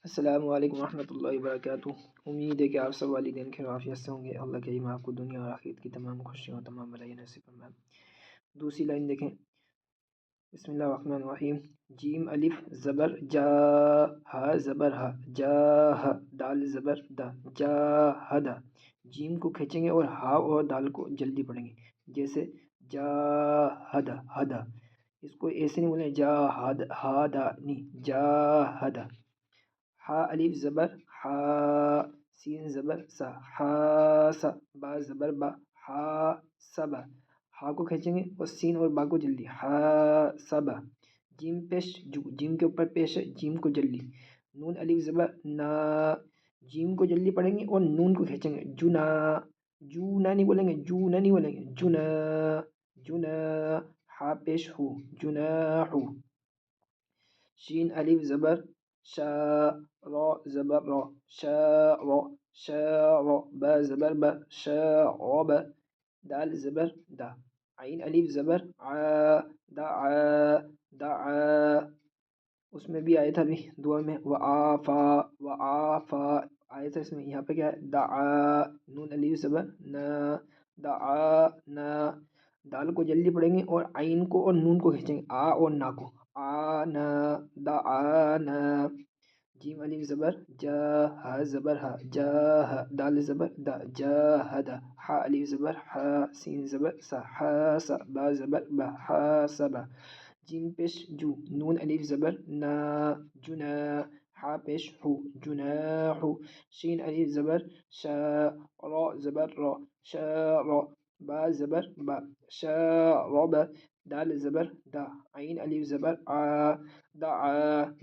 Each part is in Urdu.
السلام علیکم ورحمۃ اللہ وبرکاتہ۔ امید ہے کہ آپ سب والدین خیر و عافیت سے ہوں گے۔ اللہ کریم آپ کو دنیا اور آخرت کی تمام خوشیوں اور تمام بھلائی نصیب فرمائے۔ دوسری لائن دیکھیں، بسم اللہ الرحمن الرحیم۔ جیم الف زبر جا، ہا زبر ہا، جا ہا، دال زبر دا، جا ہدا۔ جیم کو کھینچیں گے اور ہا اور دال کو جلدی پڑھیں گے، جیسے جا ہدا ہدا۔ اس کو ایسے نہیں بولیں جا ہدا نہیں، جا ہدا۔ ہا الف زبر ہا، سین زبر سا، ہا سا، با زبر با، ہا سبا۔ ہا کو کھینچیں گے اور سین اور با کو جلدی، ہا سبا۔ جیم پیش جو، جیم کے اوپر پیش ہے، جیم کو جلدی۔ نون الف زبر نا، جیم کو جلدی پڑھیں گے اور نون کو کھینچیں گے، جنا، جونا نہیں بولیں گے، جونا نہیں بولیں گے، جنا جنا۔ ہا پیش ہو، جناحو۔ شین الف زبر شا، را زبر را، شاء را، شاء، با زبر با، شاء با۔ دال زبر دا، عین الف زبر ع، دعا دعا۔ اس میں بھی آیا تھا ابھی دعا میں، وعافا وعافا آیا تھا اس میں، یہاں پہ کیا ہے، دعا۔ نون الف زبر نا، دعا نا۔ دال کو جلدی پڑھیں گے اور عین کو اور نون کو کھینچیں گے، آ اور نا کو، آنا دعانا۔ جیم الف زبر جا، ہا زبر ہا، جا ہا، دال زبر دا، جا ہدا۔ ہا الف زبر ہا، سین زبر سا، ہا سا، با زبر با، ہا سبا۔ جیم پیش جو، نون الف زبر نا، جنا۔ ہا پیش ہو، جناحو۔ شین الف زبر شا، را زبر را، شارا، با زبر با، شاربا۔ دال زبر دا، عین الف زبر آ، دعا۔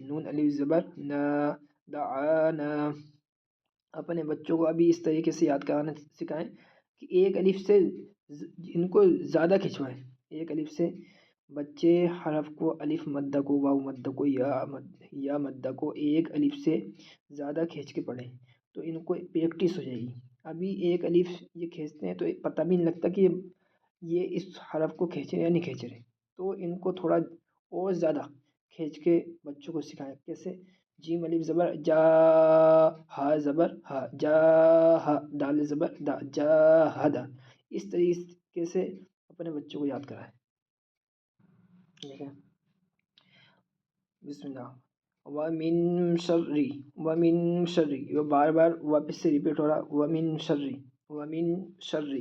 نون الف زبر نا، دعانا۔ اپنے بچوں کو ابھی اس طریقے سے یاد کرانا سکھائیں کہ ایک الف سے ان کو زیادہ کھنچوائیں، ایک الف سے بچے حرف کو، الف مدہ کو، واو مدہ کو، یا مدہ کو ایک الف سے زیادہ کھینچ کے پڑھیں تو ان کو پریکٹس ہو جائے گی۔ ابھی ایک الف یہ کھینچتے ہیں تو پتہ بھی نہیں لگتا کہ یہ اس حرف کو کھینچ رہے یا نہیں کھینچ رہے، تو ان کو تھوڑا اور زیادہ کھینچ کے بچوں کو سکھائیں۔ کیسے، جیم الف زبر جا، ہا زبر ہا، جا ہا، دال زبر دا، جا ہدا۔ اس طریقے سے اپنے بچوں کو یاد کرائیں۔ بسم اللہ۔ وَمِن شَرِّ، وَمِن شَرِّ، یہ بار بار واپس سے ریپیٹ ہو رہا، وَمِن شَرِّ، وَمِن شَرِّ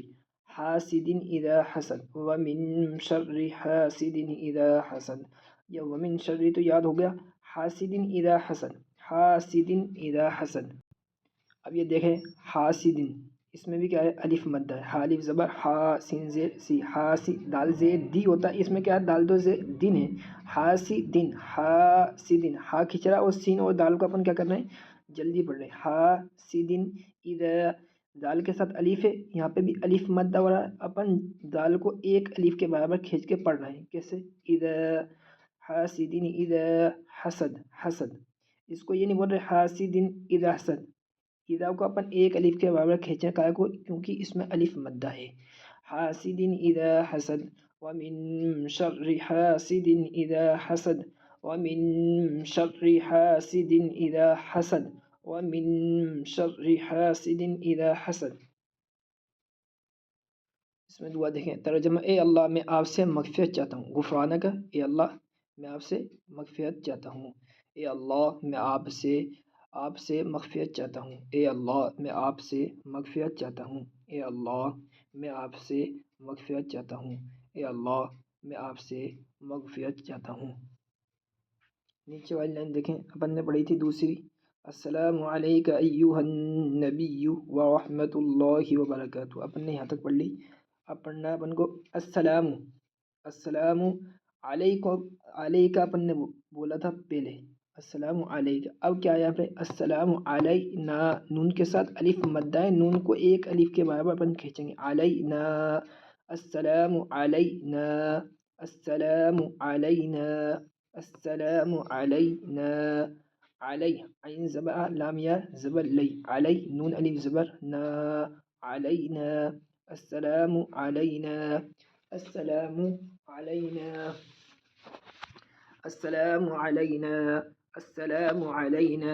حاسد اذا حسد، وَمِن شَرِّ حاسد اذا حسد۔ یا وَمِن شَرِّ تو یاد ہو گیا، حاسد اذا حسد، حاسد اذا حسد۔ اب یہ دیکھیں حاسد، اس میں بھی کیا ہے، الف مدہ ہے، ہا الف زبر ہا، سین زیر سی، حاسی، دال زیر دی ہوتا ہے، اس میں کیا ہے، دال دو زیر دن ہے، حاسدن حاسدن۔ ہا کھچرا اور سین اور دال کو اپن کیا کر رہے ہیں، جلدی پڑھ رہے ہیں، حاسدن اذا۔ دال کے ساتھ الف ہے، یہاں پہ بھی الف مدہ ہو رہا ہے، اپن دال کو ایک الف کے برابر کھینچ کے پڑھ رہے ہیں، کیسے، اذا حاسدن اذا حسد، حسد۔ اس کو یہ نہیں بول رہے حاسدن اذا حسد، اذا کو اپن ایک الف کے برابر کھینچیں کائے کو، کیونکہ اس میں الف مدہ ہے، حاسد اذا حسد۔ ومن شر حاسد اذا حسد، ومن شر حاسد اذا حسد، ومن شر حاسد اذا حسد۔ اس میں دعا دیکھیں، ترجمہ، اے اللہ میں آپ سے مغفرت چاہتا ہوں، غفرانک، اے اللہ میں آپ سے مغفرت چاہتا ہوں، اے اللہ میں آپ سے مغفرت چاہتا ہوں، اے اللہ میں آپ سے مغفرت چاہتا ہوں، اے اللہ میں آپ سے مغفرت چاہتا ہوں، اے اللہ میں آپ سے مغفرت چاہتا ہوں۔ نیچے والی لائن دیکھیں، اپن نے پڑھی تھی دوسری، السلام علیک ایہا النبی ورحمۃ اللہ وبرکاتہ، اپن نے یہاں تک پڑھ لی۔ اب پڑھنا اپن کو السلام، السلام علیکم، علیکہ اپن نے بولا تھا پہلے، السلام علیکہ، اب کیا ہے یہاں پہ، السلام علینا، نون کے ساتھ الف مدہ ہے، نون کو ایک الف کے برابر اپن کھینچیں گے، علینا، السلام علینا، السلام علینا، السلام علینا، علی، عین زبر لام یا زبر لی، علی، نون الف زبر نا، علینا، السلام علینا، السلام علینا، السلام علینا، السلام علینا۔